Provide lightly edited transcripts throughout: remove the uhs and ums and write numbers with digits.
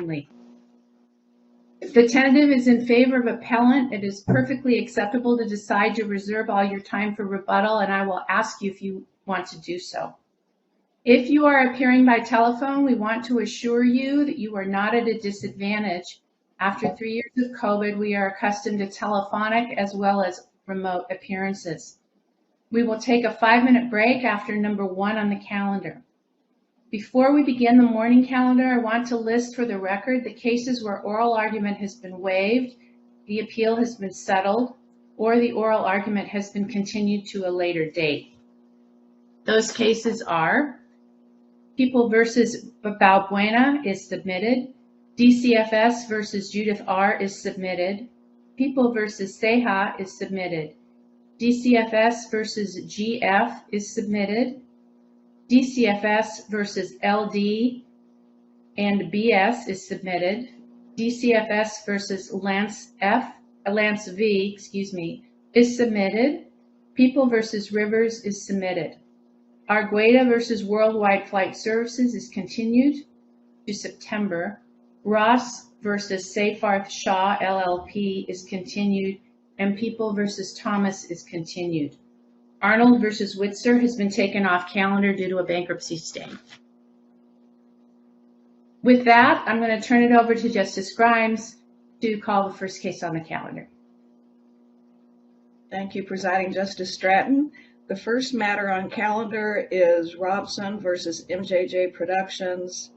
only. If the tentative is in favor of appellant, it is perfectly acceptable to decide to reserve all your time for rebuttal, and I will ask you if you want to do so. If you are appearing by telephone, we want to assure you that you are not at a disadvantage. After 3 years of COVID, we are accustomed to telephonic as well as remote appearances. We will take a 5-minute break after number 1 on the calendar. Before we begin the morning calendar, I want to list for the record the cases where oral argument has been waived, the appeal has been settled, or the oral argument has been continued to a later date. Those cases are People versus Balbuena is submitted. DCFS versus Judith R. is submitted. People versus Ceja is submitted. DCFS versus GF is submitted. DCFS versus LD and BS is submitted. DCFS versus Lance V, is submitted. People versus Rivers is submitted. Argueta versus Worldwide Flight Services is continued to September. Ross versus Seyfarth Shaw LLP is continued, and People versus Thomas is continued. Arnold versus Witzer has been taken off calendar due to a bankruptcy stay. With that, I'm going to turn it over to Justice Grimes to call the first case on the calendar. Thank you, Presiding Justice Stratton. The first matter on calendar is Robson versus MJJ Productions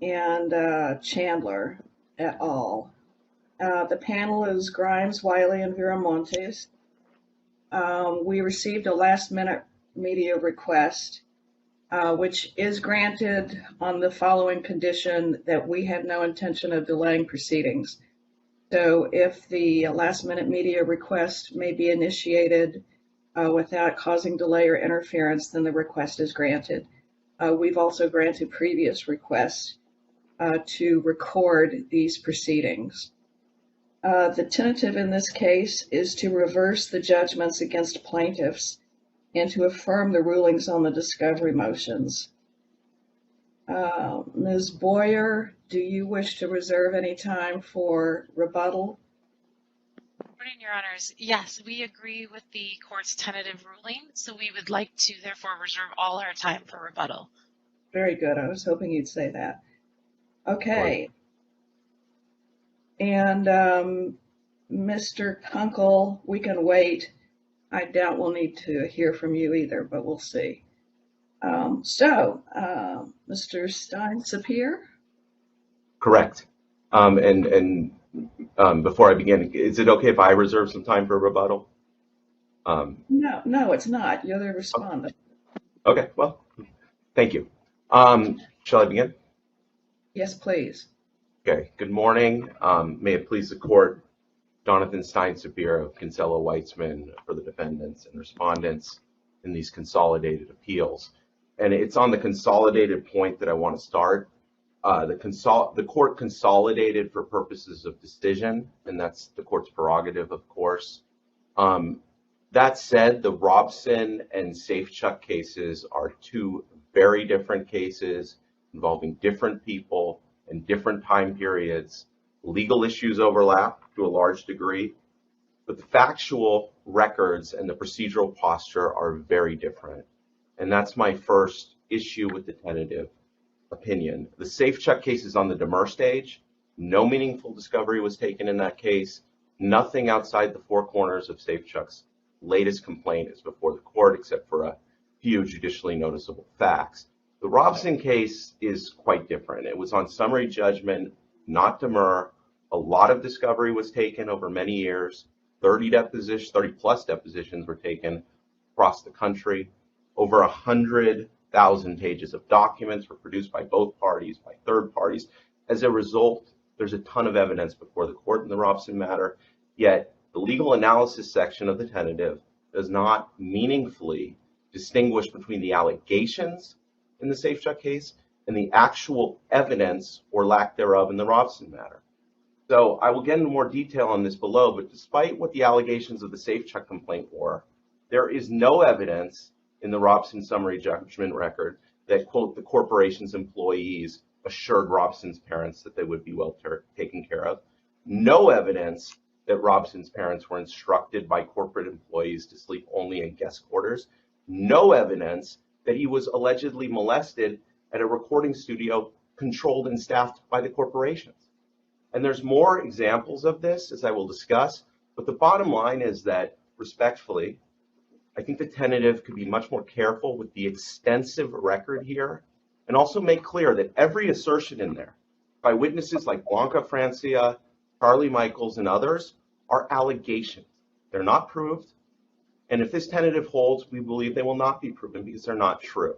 and Chandler et al. The panel is Grimes, Wiley, and Viramontes. We received a last-minute media request, which is granted on the following condition that we have no intention of delaying proceedings. So if the last-minute media request may be initiated without causing delay or interference, then the request is granted. We've also granted previous requests to record these proceedings. The tentative in this case is to reverse the judgments against plaintiffs and to affirm the rulings on the discovery motions. Ms. Boyer, do you wish to reserve any time for rebuttal? Good morning, Your Honors. Yes, we agree with the court's tentative ruling, so we would like to therefore reserve all our time for rebuttal. Very good. I was hoping you'd say that. Okay. And Mr. Kunkel, we can wait. I doubt we'll need to hear from you either, but we'll see. Mr. Stein-Sapir? Correct. Before I begin, is it okay if I reserve some time for rebuttal? No, it's not. You're the respondent. Okay, well, thank you. Shall I begin? Yes, please. Okay, good morning. May it please the court, Jonathan Stein-Sapir of Kinsella Weitzman for the defendants and respondents in these consolidated appeals. And it's on the consolidated point that I want to start. The court consolidated for purposes of decision, and that's the court's prerogative, of course. That said, the Robson and Safechuck cases are two very different cases involving different people and different time periods. Legal issues overlap to a large degree, but the factual records and the procedural posture are very different. And that's my first issue with the tentative opinion. The Safechuck case is on the demur stage. No meaningful discovery was taken in that case. Nothing outside the four corners of Safechuck's latest complaint is before the court except for a few judicially noticeable facts. The Robson case is quite different. It was on summary judgment, not demur. A lot of discovery was taken over many years. 30 plus depositions were taken across the country. Over 100,000 pages of documents were produced by both parties, by third parties. As a result, there's a ton of evidence before the court in the Robson matter, yet the legal analysis section of the tentative does not meaningfully distinguish between the allegations in the Safechuck case and the actual evidence or lack thereof in the Robson matter. So I will get into more detail on this below, but despite what the allegations of the Safechuck complaint were, there is no evidence in the Robson summary judgment record that, quote, the corporation's employees assured Robson's parents that they would be well taken care of. No evidence that Robson's parents were instructed by corporate employees to sleep only in guest quarters. No evidence that he was allegedly molested at a recording studio controlled and staffed by the corporations. And there's more examples of this, as I will discuss, but the bottom line is that, respectfully, I think the tentative could be much more careful with the extensive record here, and also make clear that every assertion in there by witnesses like Blanca Francia, Charlie Michaels, and others are allegations. They're not proved, and if this tentative holds, we believe they will not be proven because they're not true.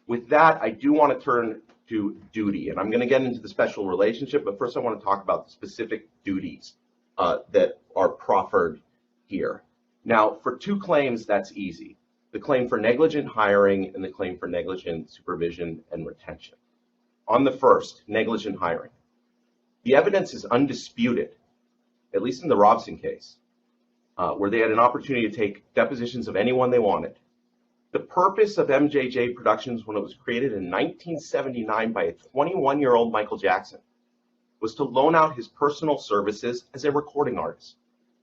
With that, I do want to turn to duty, and I'm going to get into the special relationship, but first I want to talk about the specific duties that are proffered here. Now, for two claims, that's easy. The claim for negligent hiring and the claim for negligent supervision and retention. On the first, negligent hiring. The evidence is undisputed, at least in the Robson case, where they had an opportunity to take depositions of anyone they wanted. The purpose of MJJ Productions when it was created in 1979 by a 21-year-old Michael Jackson was to loan out his personal services as a recording artist.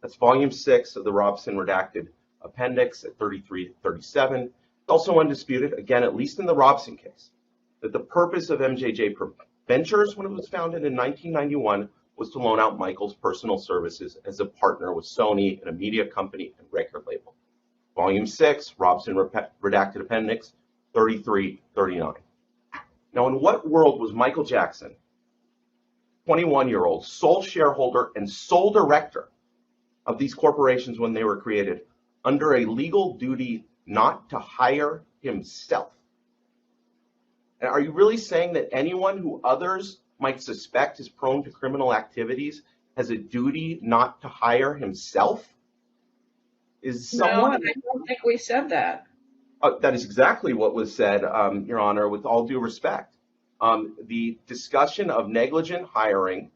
That's volume 6 of the Robson redacted appendix at 33 to 37. It's also undisputed, again, at least in the Robson case, that the purpose of MJJ Ventures when it was founded in 1991 was to loan out Michael's personal services as a partner with Sony and a media company and record label. Volume 6, Robson redacted appendix 33, 39. Now, in what world was Michael Jackson, 21-year-old, sole shareholder and sole director of these corporations when they were created, under a legal duty not to hire himself? And are you really saying that anyone who others might suspect is prone to criminal activities has a duty not to hire himself? Is someone... No, I don't think we said that. That is exactly what was said, Your Honor, with all due respect. The discussion of negligent hiring,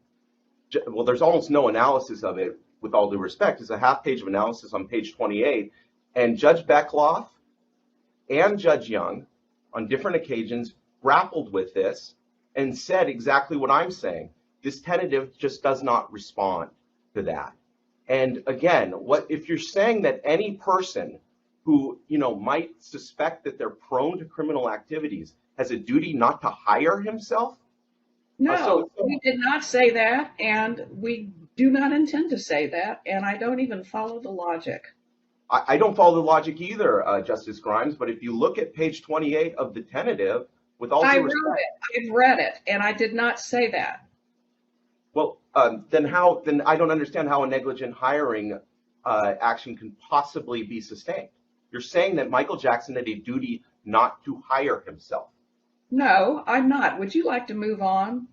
well, there's almost no analysis of it, with all due respect. It's a half page of analysis on page 28. And Judge Beckloff and Judge Young, on different occasions, grappled with this and said exactly what I'm saying. This tentative just does not respond to that. And again, what if you're saying that any person who might suspect that they're prone to criminal activities has a duty not to hire himself? No, we did not say that, and we do not intend to say that, and I don't even follow the logic. I don't follow the logic either, Justice Grimes, but if you look at page 28 of the tentative, with all due respect... I've read it, and I did not say that. Well, then I don't understand how a negligent hiring action can possibly be sustained. You're saying that Michael Jackson had a duty not to hire himself. No, I'm not. Would you like to move on?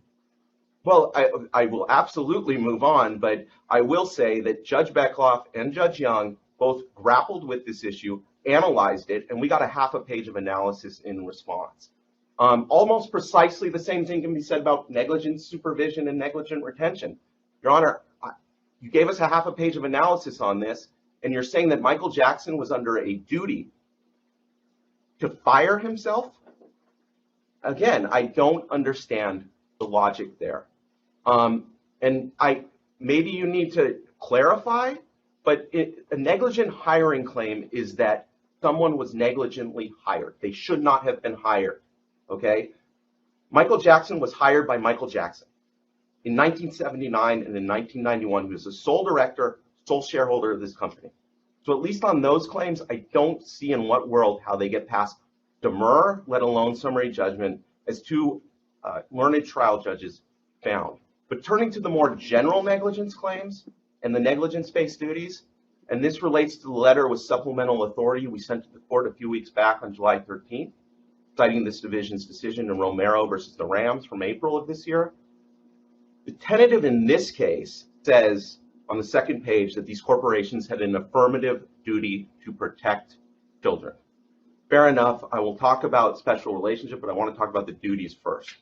Well, I will absolutely move on, but I will say that Judge Beckloff and Judge Young both grappled with this issue, analyzed it, and we got a half a page of analysis in response. Almost precisely the same thing can be said about negligent supervision and negligent retention. Your Honor, you gave us a half a page of analysis on this, and you're saying that Michael Jackson was under a duty to fire himself? Again, I don't understand the logic there. And maybe you need to clarify, but a negligent hiring claim is that someone was negligently hired. They should not have been hired. Okay, Michael Jackson was hired by Michael Jackson in 1979 and in 1991. He was the sole director, sole shareholder of this company. So at least on those claims, I don't see in what world how they get past demur, let alone summary judgment, as two learned trial judges found. But turning to the more general negligence claims and the negligence-based duties, and this relates to the letter with supplemental authority we sent to the court a few weeks back on July 13th. Citing this division's decision in Romero versus the Rams from April of this year. The tentative in this case says on the second page that these corporations had an affirmative duty to protect children. Fair enough, I will talk about special relationship, but I want to talk about the duties first.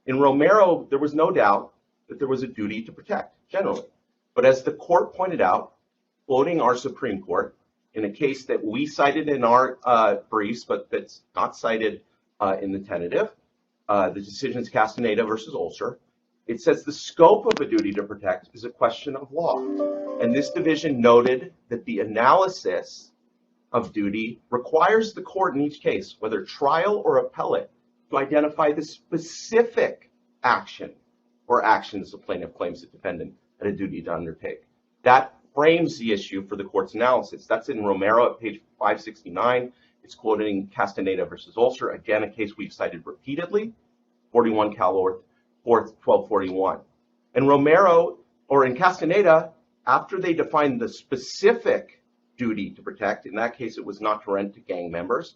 In Romero, there was no doubt that there was a duty to protect, generally. But as the court pointed out, quoting our Supreme Court, in a case that we cited in our briefs, but that's not cited in the tentative, the decisions Castaneda versus Ulster, it says the scope of a duty to protect is a question of law. And this division noted that the analysis of duty requires the court in each case, whether trial or appellate, to identify the specific action or actions the plaintiff claims the defendant had a duty to undertake. That frames the issue for the court's analysis. That's in Romero at page 569. It's quoting Castaneda versus Ulster, again, a case we've cited repeatedly, 41 Cal 4th, 1241. And Romero, or in Castaneda, after they defined the specific duty to protect, in that case it was not to rent to gang members,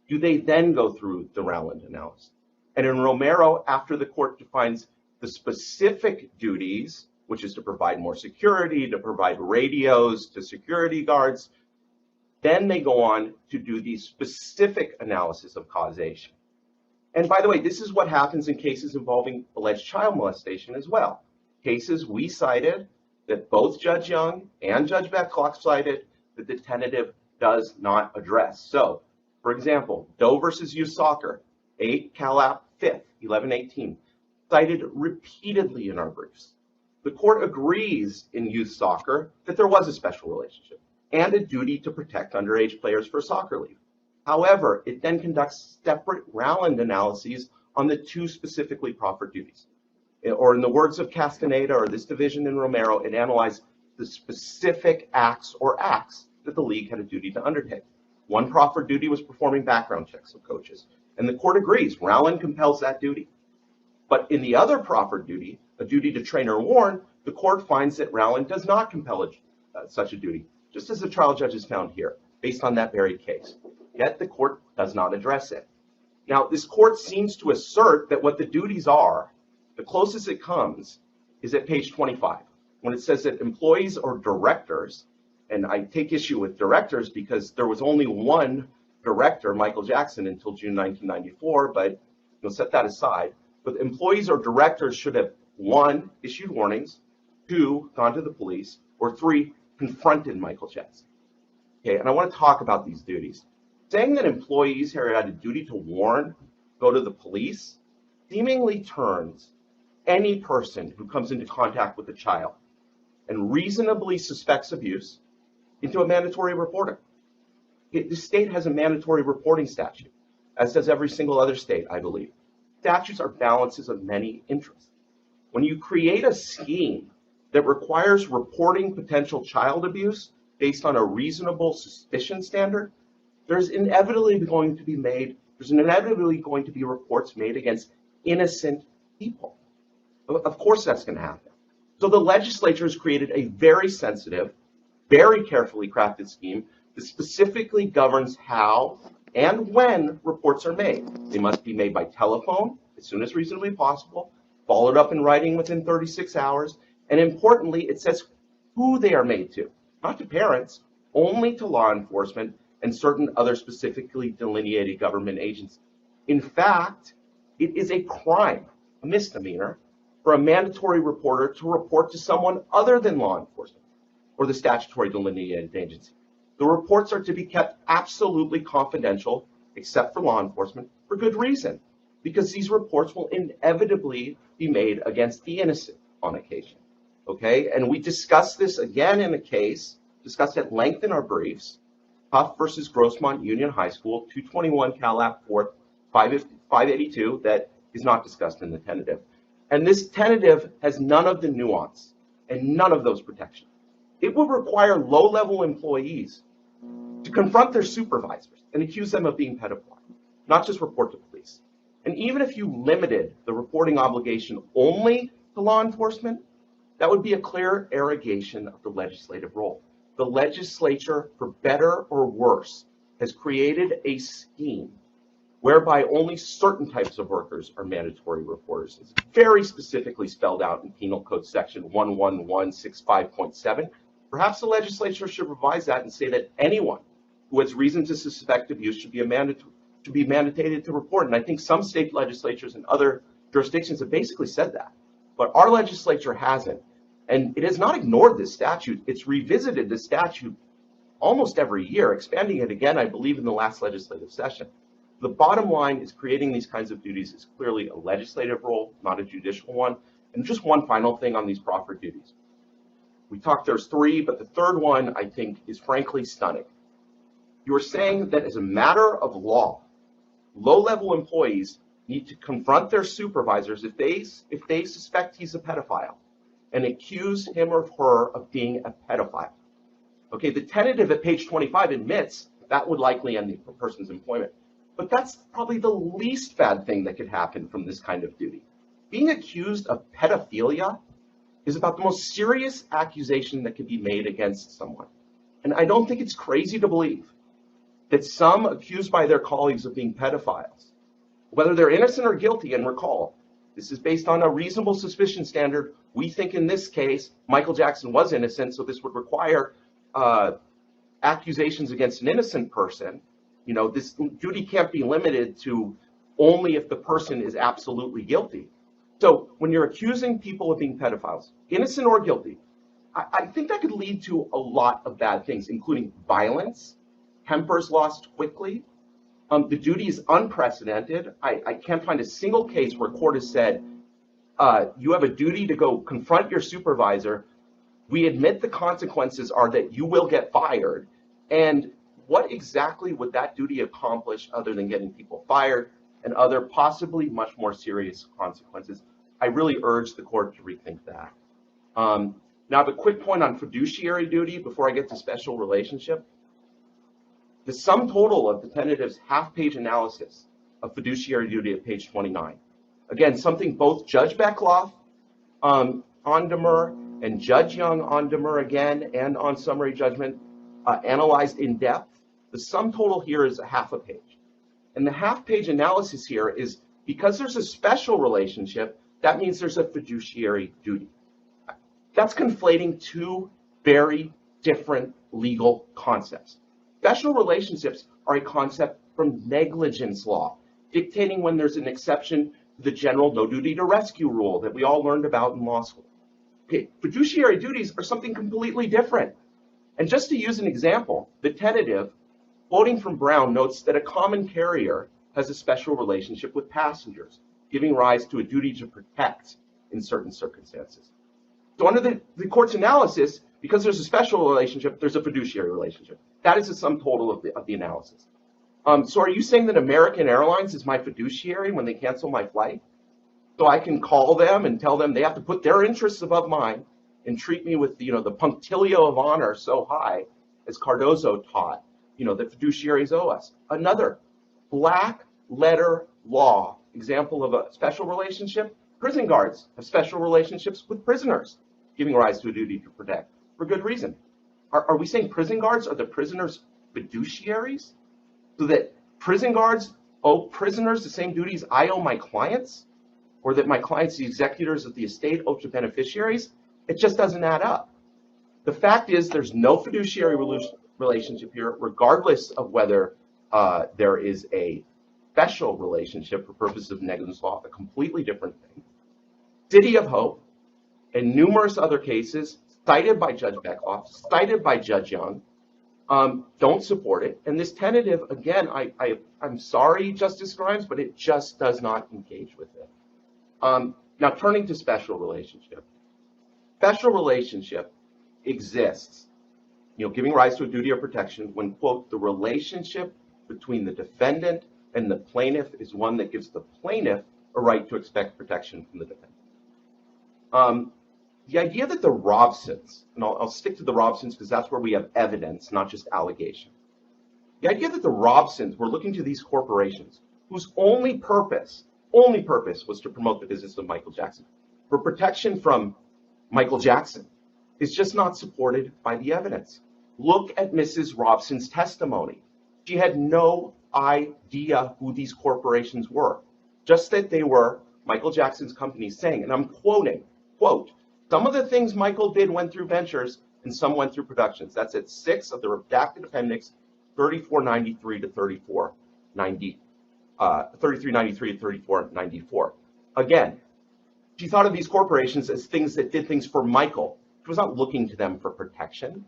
do they then go through the Rowland analysis? And in Romero, after the court defines the specific duties, which is to provide more security, to provide radios to security guards, then they go on to do the specific analysis of causation. And by the way, this is what happens in cases involving alleged child molestation as well. Cases we cited that both Judge Young and Judge Becklock cited that the tentative does not address. So, for example, Doe versus Youth Soccer, 8 Calap 5th, 1118, cited repeatedly in our briefs. The court agrees in youth soccer that there was a special relationship and a duty to protect underage players for soccer league. However, it then conducts separate Rowland analyses on the two specifically proffered duties. Or in the words of Castaneda or this division in Romero, it analyzed the specific acts or acts that the league had a duty to undertake. One proffered duty was performing background checks of coaches, and the court agrees Rowland compels that duty. But in the other proffered duty, a duty to train or warn, the court finds that Rowland does not compel such a duty, just as the trial judges found here, based on that very case. Yet the court does not address it. Now, this court seems to assert that what the duties are, the closest it comes, is at page 25, when it says that employees or directors, and I take issue with directors because there was only one director, Michael Jackson, until June 1994, but we'll set that aside. But employees or directors should have, 1, issued warnings, 2, gone to the police, or 3, confronted Michael Jackson. Okay, and I want to talk about these duties. Saying that employees here had a duty to warn, go to the police, seemingly turns any person who comes into contact with a child and reasonably suspects abuse into a mandatory reporter. The state has a mandatory reporting statute, as does every single other state, I believe. Statutes are balances of many interests. When you create a scheme that requires reporting potential child abuse based on a reasonable suspicion standard, there's inevitably going to be reports made against innocent people. Of course that's going to happen. So the legislature has created a very sensitive, very carefully crafted scheme that specifically governs how and when reports are made. They must be made by telephone as soon as reasonably possible, followed up in writing within 36 hours, and importantly, it says who they are made to, not to parents, only to law enforcement and certain other specifically delineated government agencies. In fact, it is a crime, a misdemeanor, for a mandatory reporter to report to someone other than law enforcement or the statutory delineated agency. The reports are to be kept absolutely confidential, except for law enforcement, for good reason, because these reports will inevitably be made against the innocent on occasion. Okay, and we discussed this again in a case, discussed at length in our briefs, Huff versus Grossmont Union High School, 221 Calap 4th, 582, that is not discussed in the tentative. And this tentative has none of the nuance and none of those protections. It will require low-level employees to confront their supervisors and accuse them of being pedophile, not just report to police. And even if you limited the reporting obligation only to law enforcement, that would be a clear arrogation of the legislative role. The legislature, for better or worse, has created a scheme whereby only certain types of workers are mandatory reporters. It's very specifically spelled out in Penal Code Section 11165.7. Perhaps the legislature should revise that and say that anyone who has reason to suspect abuse should be mandated to report. And I think some state legislatures and other jurisdictions have basically said that. But our legislature hasn't. And it has not ignored this statute. It's revisited this statute almost every year, expanding it again, I believe, in the last legislative session. The bottom line is creating these kinds of duties is clearly a legislative role, not a judicial one. And just one final thing on these proffered duties. We talked there's three, but the third one I think is frankly stunning. You are saying that as a matter of law, low-level employees need to confront their supervisors if they suspect he's a pedophile and accuse him or her of being a pedophile. Okay, the tentative at page 25 admits that would likely end the person's employment. But that's probably the least bad thing that could happen from this kind of duty. Being accused of pedophilia is about the most serious accusation that could be made against someone. And I don't think it's crazy to believe that some accused by their colleagues of being pedophiles, whether they're innocent or guilty, and recall, this is based on a reasonable suspicion standard. We think in this case, Michael Jackson was innocent, so this would require accusations against an innocent person. You know, this duty can't be limited to only if the person is absolutely guilty. So when you're accusing people of being pedophiles, innocent or guilty, I think that could lead to a lot of bad things, including violence, tempers lost quickly. The duty is unprecedented. I can't find a single case where a court has said, you have a duty to go confront your supervisor. We admit the consequences are that you will get fired. And what exactly would that duty accomplish other than getting people fired and other possibly much more serious consequences? I really urge the court to rethink that. Now, I have a quick point on fiduciary duty before I get to special relationship. The sum total of the tentative's half-page analysis of fiduciary duty at page 29. Again, something both Judge Beckloff on Demur and Judge Young on Demur again and on summary judgment analyzed in depth. The sum total here is a half a page. And the half-page analysis here is because there's a special relationship, that means there's a fiduciary duty. That's conflating two very different legal concepts. Special relationships are a concept from negligence law, dictating when there's an exception to the general no duty to rescue rule that we all learned about in law school. Okay, fiduciary duties are something completely different. And just to use an example, the tentative, quoting from Brown, notes that a common carrier has a special relationship with passengers, giving rise to a duty to protect in certain circumstances. So under the court's analysis, because there's a special relationship, there's a fiduciary relationship. That is the sum total of the analysis. So are you saying that American Airlines is my fiduciary when they cancel my flight? So I can call them and tell them they have to put their interests above mine and treat me with, the punctilio of honor so high, as Cardozo taught, that fiduciaries owe us. Another black letter law example of a special relationship, prison guards have special relationships with prisoners, giving rise to a duty to protect for good reason. Are we saying prison guards are the prisoners' fiduciaries? So that prison guards owe prisoners the same duties I owe my clients? Or that my clients, the executors of the estate, owe to beneficiaries? It just doesn't add up. The fact is there's no fiduciary relationship here, regardless of whether there is a special relationship for purposes of negligence law, a completely different thing. City of Hope and numerous other cases cited by Judge Beckloff, cited by Judge Young, don't support it. And this tentative, again, I'm sorry, Justice Grimes, but it just does not engage with it. Now, turning to special relationship. Special relationship exists, giving rise to a duty of protection when, quote, the relationship between the defendant and the plaintiff is one that gives the plaintiff a right to expect protection from the defendant. The idea that the Robsons, and I'll stick to the Robsons because that's where we have evidence, not just allegation. The idea that the Robsons were looking to these corporations whose only purpose was to promote the business of Michael Jackson for protection from Michael Jackson is just not supported by the evidence. Look at Mrs. Robson's testimony. She had no idea who these corporations were, just that they were Michael Jackson's companies saying, and I'm quoting, quote, some of the things Michael did went through ventures and some went through productions. That's at 6 of the redacted appendix, 3493 to 3393 to 3494. Again, she thought of these corporations as things that did things for Michael. She was not looking to them for protection.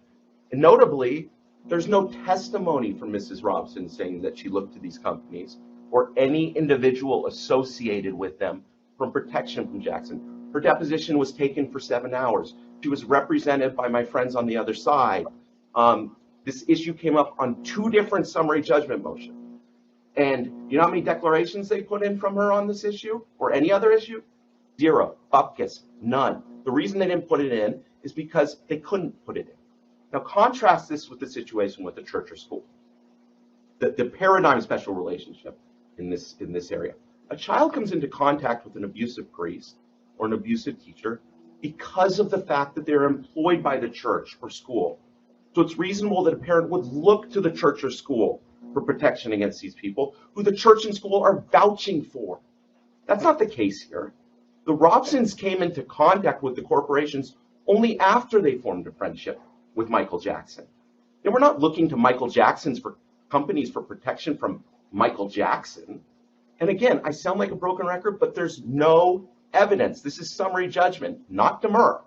And notably, there's no testimony from Mrs. Robson saying that she looked to these companies or any individual associated with them from protection from Jackson. Her deposition was taken for 7 hours. She was represented by my friends on the other side. This issue came up on 2 different summary judgment motions. And you know how many declarations they put in from her on this issue or any other issue? 0, bupkis, none. The reason they didn't put it in is because they couldn't put it in. Now contrast this with the situation with the church or school. The paradigm special relationship in this area. A child comes into contact with an abusive priest or an abusive teacher because of the fact that they're employed by the church or school. So it's reasonable that a parent would look to the church or school for protection against these people who the church and school are vouching for. That's not the case here. The Robsons came into contact with the corporations only after they formed a friendship with Michael Jackson. They were not looking to Michael Jackson's for companies for protection from Michael Jackson. And again, I sound like a broken record, but there's no evidence. This is summary judgment, not demur,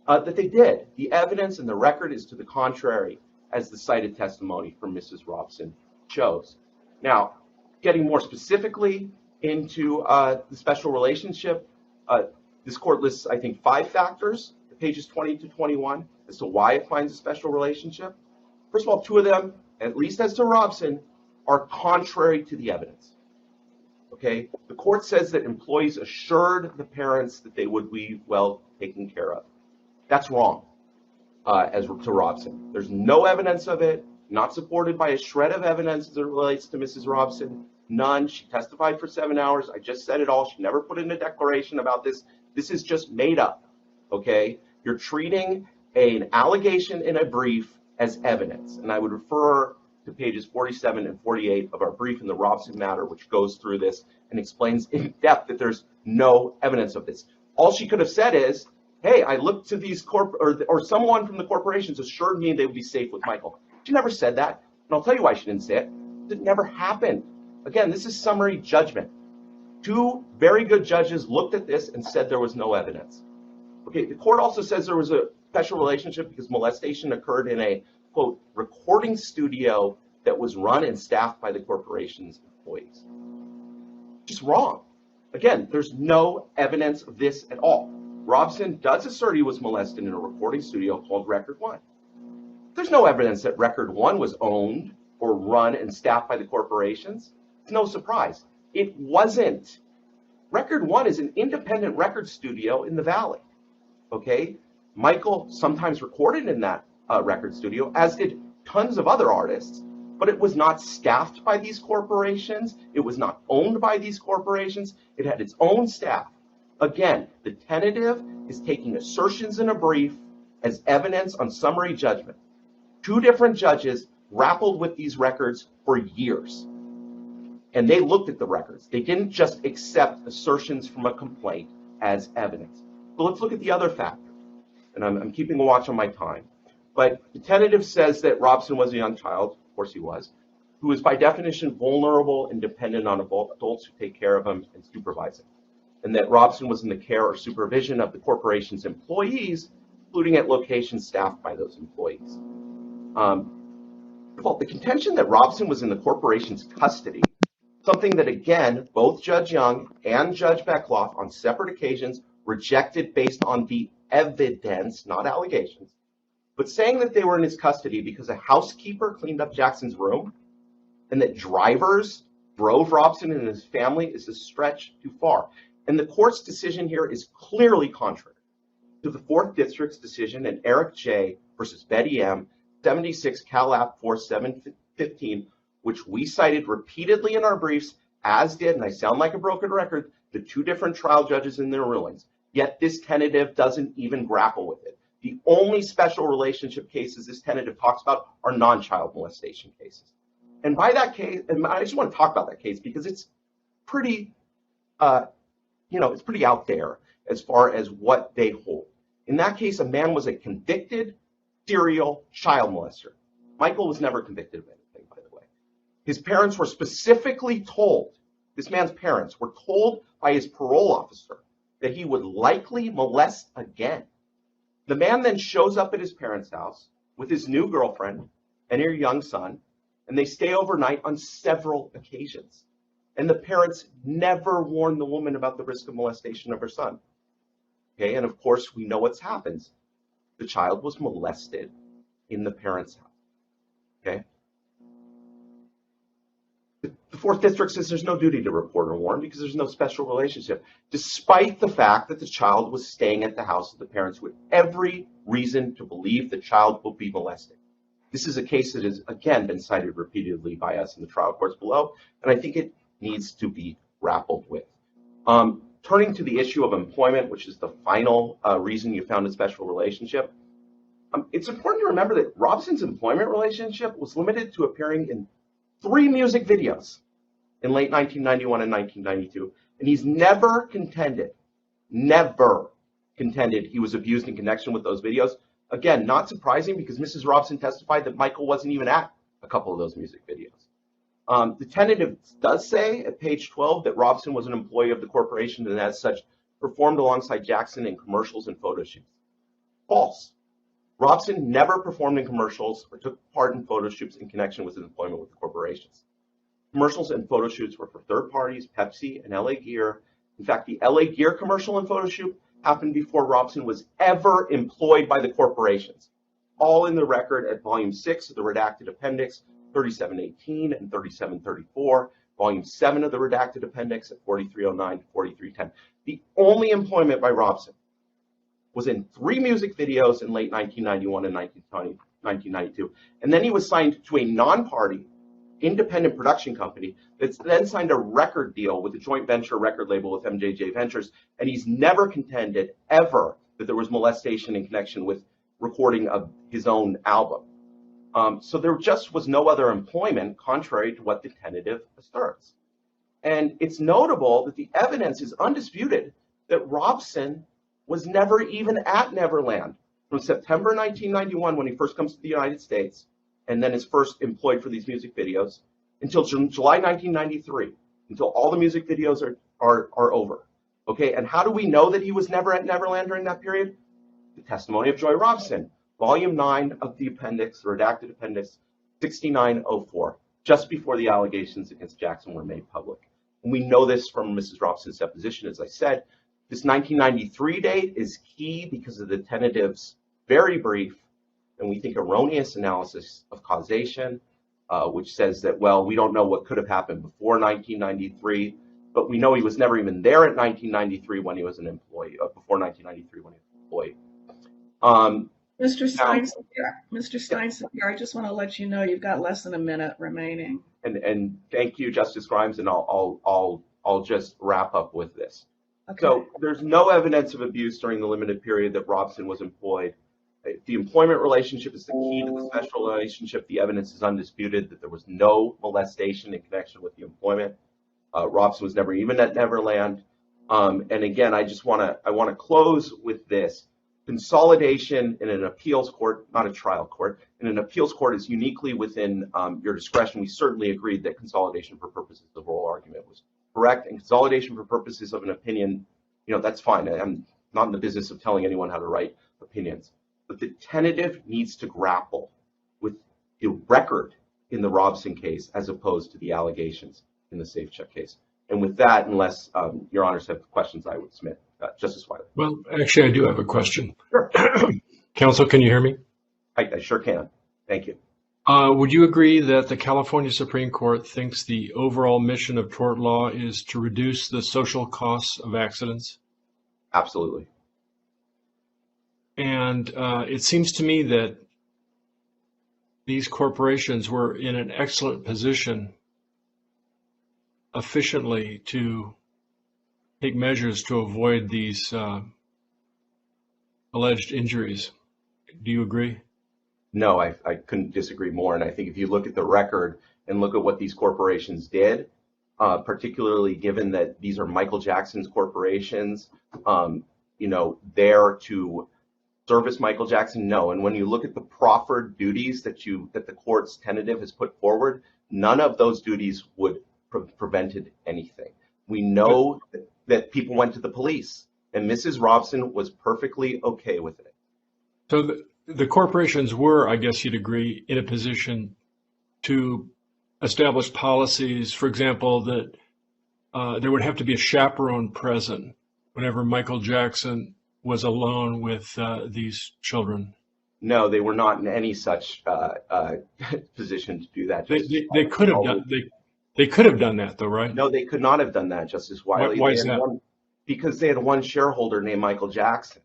that they did. The evidence and the record is to the contrary, as the cited testimony from Mrs. Robson shows. Now, getting more specifically into the special relationship, this court lists, I think, 5 factors, pages 20 to 21, as to why it finds a special relationship. First of all, 2 of them, at least as to Robson, are contrary to the evidence. Okay, the court says that employees assured the parents that they would be well taken care of. That's wrong, as to Robson. There's no evidence of it, not supported by a shred of evidence as it relates to Mrs. Robson. None. She testified for 7 hours. I just said it all. She never put in a declaration about this. This is just made up. Okay, you're treating an allegation in a brief as evidence, and I would refer to pages 47 and 48 of our brief in the Robson matter, which goes through this and explains in depth that there's no evidence of this. All she could have said is, hey, I looked to these or someone from the corporations assured me they would be safe with Michael. She never said that, and I'll tell you why she didn't say it. It never happened. Again, this is summary judgment. 2 very good judges looked at this and said there was no evidence. Okay, the court also says there was a special relationship because molestation occurred in a, quote, recording studio that was run and staffed by the corporation's employees. Just wrong. Again, there's no evidence of this at all. Robson does assert he was molested in a recording studio called Record One. There's no evidence that Record One was owned or run and staffed by the corporations. It's no surprise. It wasn't. Record One is an independent record studio in the Valley. Okay? Michael sometimes recorded in that record studio, as did tons of other artists, but it was not staffed by these corporations. It was not owned by these corporations. It had its own staff. Again, the tentative is taking assertions in a brief as evidence on summary judgment. 2 different judges grappled with these records for years, and they looked at the records. They didn't just accept assertions from a complaint as evidence. So let's look at the other factors, and I'm keeping a watch on my time. But the tentative says that Robson was a young child, of course he was, who is by definition vulnerable and dependent on adults who take care of him and supervise him, and that Robson was in the care or supervision of the corporation's employees, including at locations staffed by those employees. The contention that Robson was in the corporation's custody, something that, again, both Judge Young and Judge Beckloff on separate occasions rejected based on the evidence, not allegations, but saying that they were in his custody because a housekeeper cleaned up Jackson's room and that drivers drove Robson and his family is a stretch too far. And the court's decision here is clearly contrary to the 4th District's decision in Eric J. versus Betty M. 76 Cal App 4715, which we cited repeatedly in our briefs, as did, and I sound like a broken record, the 2 different trial judges in their rulings. Yet this tentative doesn't even grapple with it. The only special relationship cases this tentative talks about are non-child molestation cases. And by that case, and I just want to talk about that case because it's pretty, it's pretty out there as far as what they hold. In that case, a man was a convicted serial child molester. Michael was never convicted of anything, by the way. His parents were specifically told, this man's parents were told by his parole officer that he would likely molest again. The man then shows up at his parents' house with his new girlfriend and her young son, and they stay overnight on several occasions. And the parents never warned the woman about the risk of molestation of her son. Okay, and of course, we know what's happened. The child was molested in the parents' house. Okay. The Fourth District says there's no duty to report or warn because there's no special relationship, despite the fact that the child was staying at the house of the parents with every reason to believe the child will be molested. This is a case that has, again, been cited repeatedly by us in the trial courts below, and I think it needs to be grappled with. Turning to the issue of employment, which is the final reason you found a special relationship, it's important to remember that Robson's employment relationship was limited to appearing in 3 music videos in late 1991 and 1992, and he's never contended he was abused in connection with those videos. Again, not surprising because Mrs. Robson testified that Michael wasn't even at a couple of those music videos. The tentative does say at page 12 that Robson was an employee of the corporation and as such performed alongside Jackson in commercials and photo shoots. False. Robson never performed in commercials or took part in photo shoots in connection with his employment with the corporations. Commercials and photo shoots were for third parties, Pepsi and LA Gear. In fact, the LA Gear commercial and photo shoot happened before Robson was ever employed by the corporations. All in the record at volume 6 of the redacted appendix, 3718 and 3734, volume 7 of the redacted appendix at 4309 to 4310. The only employment by Robson was in 3 music videos in late 1991 and 1992. And then he was signed to a non-party independent production company that's then signed a record deal with a joint venture record label with MJJ Ventures. And he's never contended ever that there was molestation in connection with recording of his own album. So there just was no other employment contrary to what the tentative asserts. And it's notable that the evidence is undisputed that Robson was never even at Neverland from September 1991 when he first comes to the United States and then is first employed for these music videos until July 1993, until all the music videos are over. Okay, and how do we know that he was never at Neverland during that period? The testimony of Joy Robson, volume 9 of the appendix, the redacted appendix 6904, just before the allegations against Jackson were made public. And we know this from Mrs. Robson's deposition, as I said. This 1993 date is key because of the tentative's very brief and we think erroneous analysis of causation, which says that, well, we don't know what could have happened before 1993, but we know he was never even there at 1993 when he was an employee, before 1993 when he was an employee. Mr. Steinsevier, I just want to let you know you've got less than a minute remaining. And thank you, Justice Grimes, and I'll just wrap up with this. Okay. So there's no evidence of abuse during the limited period that Robson was employed. The employment relationship is the key to the special relationship. The evidence is undisputed that there was no molestation in connection with the employment. Robson was never even at Neverland. And again, I want to close with this. Consolidation in an appeals court, not a trial court, in an appeals court is uniquely within your discretion. We certainly agreed that consolidation for purposes of oral argument was correct, and consolidation for purposes of an opinion, that's fine. I'm not in the business of telling anyone how to write opinions. But the tentative needs to grapple with the record in the Robson case as opposed to the allegations in the Safe Check case. And with that, unless your honors have questions, I would submit. Justice Wiley. Well, actually, I do have a question. Sure. Counsel, can you hear me? I sure can. Thank you. Would you agree that the California Supreme Court thinks the overall mission of tort law is to reduce the social costs of accidents? Absolutely. And it seems to me that these corporations were in an excellent position efficiently to take measures to avoid these alleged injuries. Do you agree? No, I couldn't disagree more. And I think if you look at the record and look at what these corporations did, particularly given that these are Michael Jackson's corporations, there to service Michael Jackson, no. And when you look at the proffered duties that the court's tentative has put forward, none of those duties would prevented anything. We know that people went to the police, and Mrs. Robson was perfectly okay with it. So the corporations were, I guess you'd agree, in a position to establish policies, for example, that there would have to be a chaperone present whenever Michael Jackson was alone with these children. No, they were not in any such position to do that. They could have done they could have done that though, right? No, they could not have done that, Justice Wiley. Why is that? Because they had one shareholder named Michael Jackson,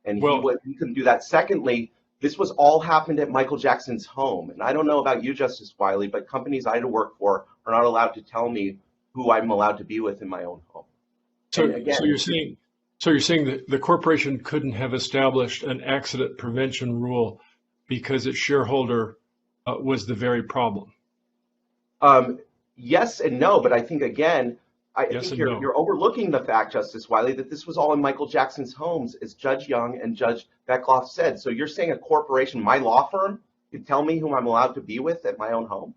and he couldn't do that. Secondly, this was all happened at Michael Jackson's home, and I don't know about you, Justice Wiley, but companies I had to work for are not allowed to tell me who I'm allowed to be with in my own home. So you're saying that the corporation couldn't have established an accident prevention rule because its shareholder was the very problem? Yes and no, but I think again, Yes you're overlooking the fact, Justice Wiley, that this was all in Michael Jackson's homes, as Judge Young and Judge Beckloff said. So you're saying a corporation, my law firm, could tell me whom I'm allowed to be with at my own home?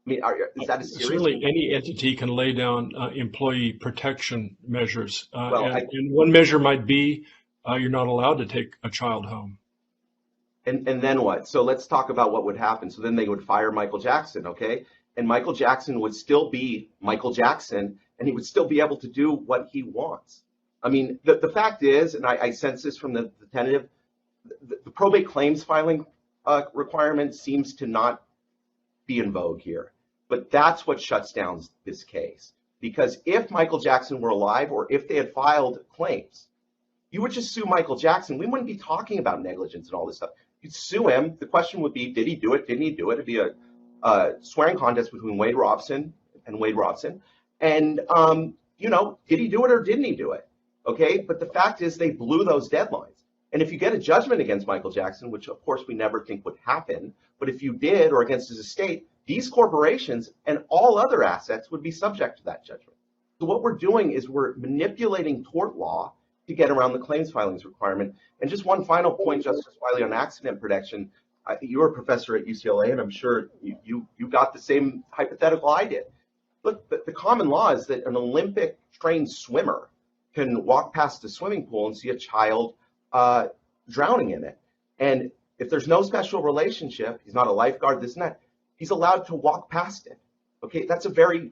I mean, is that a serious? Certainly, any entity can lay down employee protection measures, Well, and one measure might be you're not allowed to take a child home. And then what? So let's talk about what would happen. So then they would fire Michael Jackson, okay? And Michael Jackson would still be Michael Jackson, and he would still be able to do what he wants. I mean, the fact is, and I sense this from the tentative, the probate claims filing requirement seems to not be in vogue here. But that's what shuts down this case. Because if Michael Jackson were alive, or if they had filed claims, you would just sue Michael Jackson. We wouldn't be talking about negligence and all this stuff. You'd sue him. The question would be, did he do it? Didn't he do it? It'd be a swearing contest between Wade Robson and Wade Robson. And, did he do it or didn't he do it? Okay, but the fact is they blew those deadlines. And if you get a judgment against Michael Jackson, which of course we never think would happen, but if you did, or against his estate, these corporations and all other assets would be subject to that judgment. So what we're doing is we're manipulating tort law to get around the claims filings requirement. And just one final point, Justice Wiley, on accident protection. You were a professor at UCLA, and I'm sure you got the same hypothetical I did. Look, the common law is that an Olympic trained swimmer can walk past a swimming pool and see a child drowning in it. And if there's no special relationship, he's not a lifeguard, this and that, he's allowed to walk past it. Okay, that's a very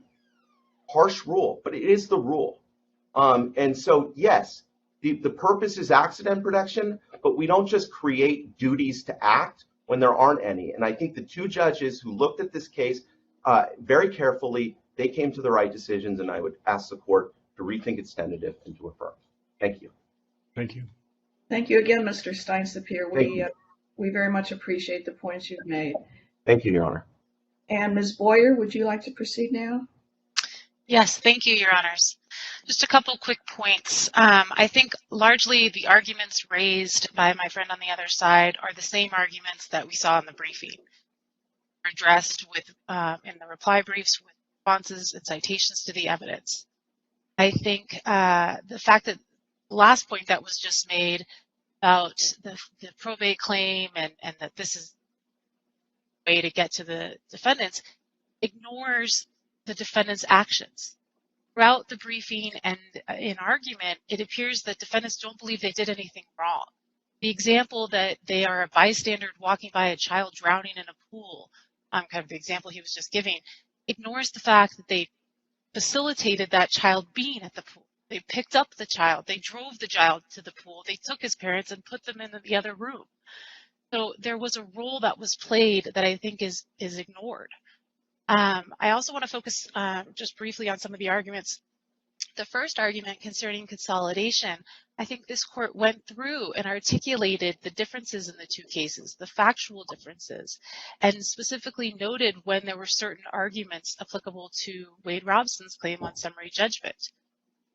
harsh rule, but it is the rule. And so, yes, the purpose is accident protection, but we don't just create duties to act when there aren't any. And I think the two judges who looked at this case very carefully, they came to the right decisions, and I would ask the court to rethink its tentative and to affirm. Thank you. Thank you. Thank you again, Mr. Steinsapier. We very much appreciate the points you've made. Thank you, Your Honor. And Ms. Boyer, would you like to proceed now? Yes, thank you, Your Honors. Just a couple quick points. I think largely the arguments raised by my friend on the other side are the same arguments that we saw in the briefing, addressed with in the reply briefs with responses and citations to the evidence. I think the fact that the last point that was just made about the probate claim and that this is a way to get to the defendants ignores the defendant's actions. Throughout the briefing and in argument, it appears that defendants don't believe they did anything wrong. The example that they are a bystander walking by a child drowning in a pool, kind of the example he was just giving, ignores the fact that they facilitated that child being at the pool. They picked up the child. They drove the child to the pool. They took his parents and put them in the other room. So there was a role that was played that I think is ignored. I also want to focus just briefly on some of the arguments. The first argument concerning consolidation, I think this court went through and articulated the differences in the two cases, the factual differences, and specifically noted when there were certain arguments applicable to Wade Robson's claim on summary judgment.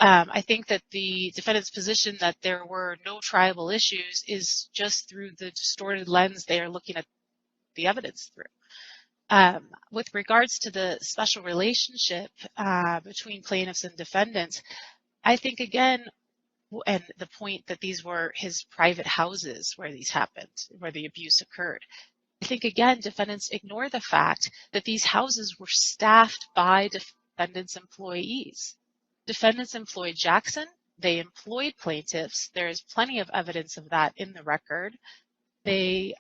I think that the defendant's position that there were no triable issues is just through the distorted lens they are looking at the evidence through. With regards to the special relationship between plaintiffs and defendants, I think again, and the point that these were his private houses where these happened, where the abuse occurred. I think again, defendants ignore the fact that these houses were staffed by defendants' employees. Defendants employed Jackson, they employed plaintiffs. There is plenty of evidence of that in the record. They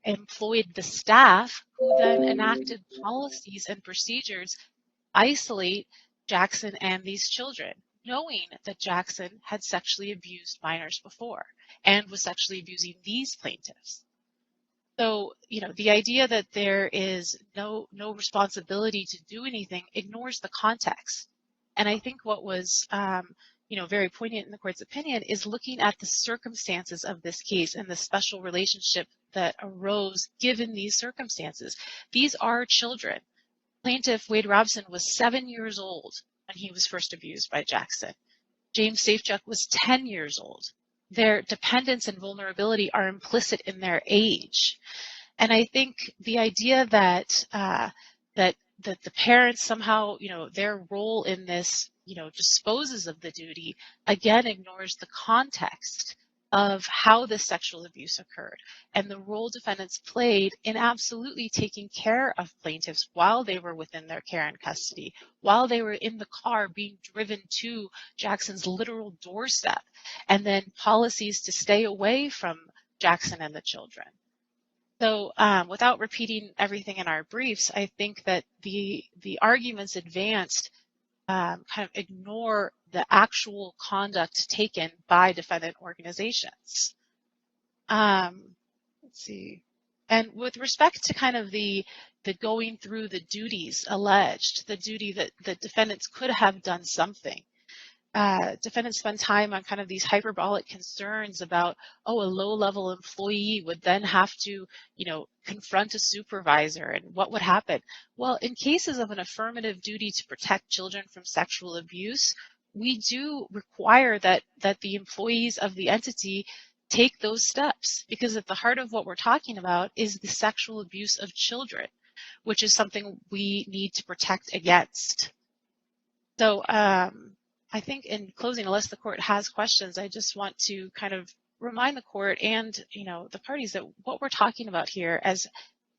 employed the staff who then enacted policies and procedures to isolate Jackson and these children, knowing that Jackson had sexually abused minors before and was sexually abusing these plaintiffs. So, the idea that there is no responsibility to do anything ignores the context. And I think what was, very poignant in the court's opinion is looking at the circumstances of this case and the special relationship that arose given these circumstances. These are children. Plaintiff Wade Robson was 7 years old when he was first abused by Jackson. James Safechuck was 10 years old. Their dependence and vulnerability are implicit in their age. And I think the idea that that the parents somehow, their role in this, disposes of the duty, again ignores the context of how this sexual abuse occurred and the role defendants played in absolutely taking care of plaintiffs while they were within their care and custody, while they were in the car being driven to Jackson's literal doorstep, and then policies to stay away from Jackson and the children. So without repeating everything in our briefs, I think that the arguments advanced kind of ignore the actual conduct taken by defendant organizations. Let's see. And with respect to kind of the going through the duties alleged, the duty that defendants could have done something. Defendants spend time on kind of these hyperbolic concerns about, a low-level employee would then have to, confront a supervisor and what would happen. Well, in cases of an affirmative duty to protect children from sexual abuse, we do require that the employees of the entity take those steps, because at the heart of what we're talking about is the sexual abuse of children, which is something we need to protect against. So, I think in closing, unless the court has questions, I just want to kind of remind the court and, the parties that what we're talking about here as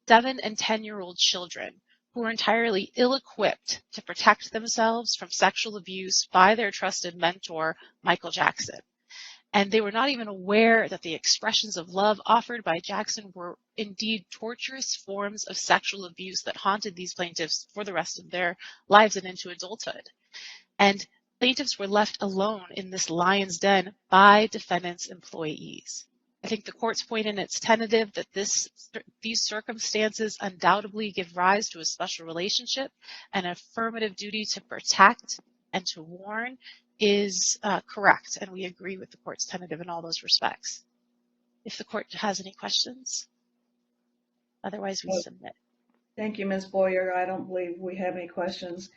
7 and 10-year-old children who are entirely ill-equipped to protect themselves from sexual abuse by their trusted mentor, Michael Jackson. And they were not even aware that the expressions of love offered by Jackson were indeed torturous forms of sexual abuse that haunted these plaintiffs for the rest of their lives and into adulthood. And plaintiffs were left alone in this lion's den by defendants' employees. I think the court's point in its tentative that these circumstances undoubtedly give rise to a special relationship and affirmative duty to protect and to warn is correct, and we agree with the court's tentative in all those respects. If the court has any questions, otherwise we submit. Thank you, Ms. Boyer. I don't believe we have any questions.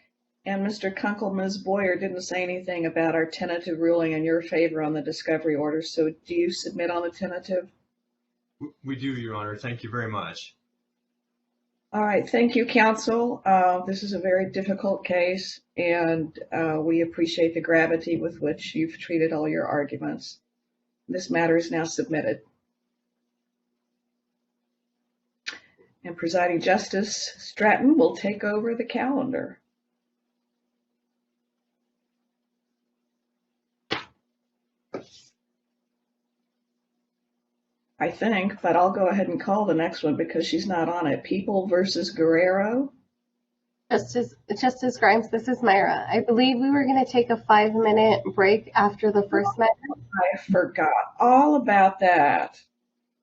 And Mr. Kunkel, Ms. Boyer didn't say anything about our tentative ruling in your favor on the discovery order. So do you submit on the tentative? We do, Your Honor. Thank you very much. All right. Thank you, counsel. This is a very difficult case, and we appreciate the gravity with which you've treated all your arguments. This matter is now submitted. And Presiding Justice Stratton will take over the calendar. I think, but I'll go ahead and call the next one because she's not on it. People versus Guerrero. Justice Grimes, this is Myra. I believe we were going to take a 5-minute break after the first matter. I forgot all about that.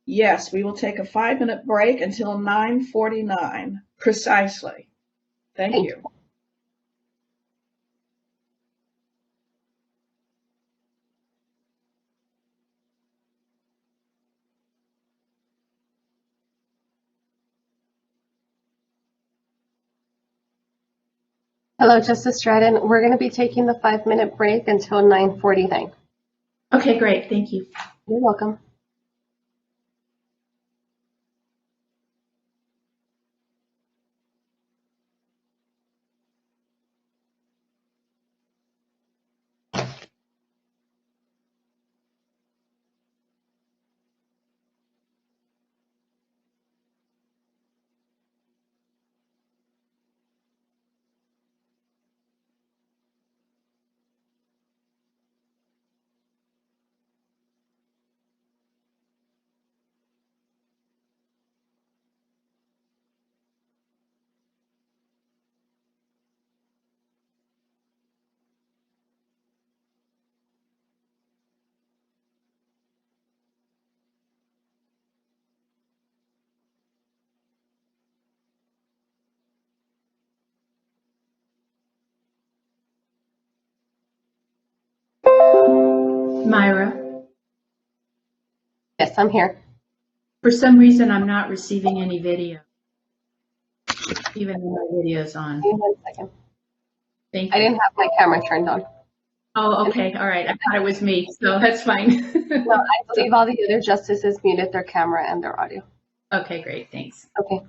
Yes, we will take a 5-minute break until 9:49 precisely. Thank you. Hello, Justice Stratton. We're going to be taking the 5-minute break until 9:49. Okay, great. Thank you. You're welcome. Myra, Yes, I'm here. for some reason, I'm not receiving any video, even though my video's on. Give me 1 second. Thank I you. didn't have my camera turned on. Oh, okay. All right. I thought it was me, so that's fine. No, I believe all the other justices muted their camera and their audio. Okay, great. Thanks. Okay.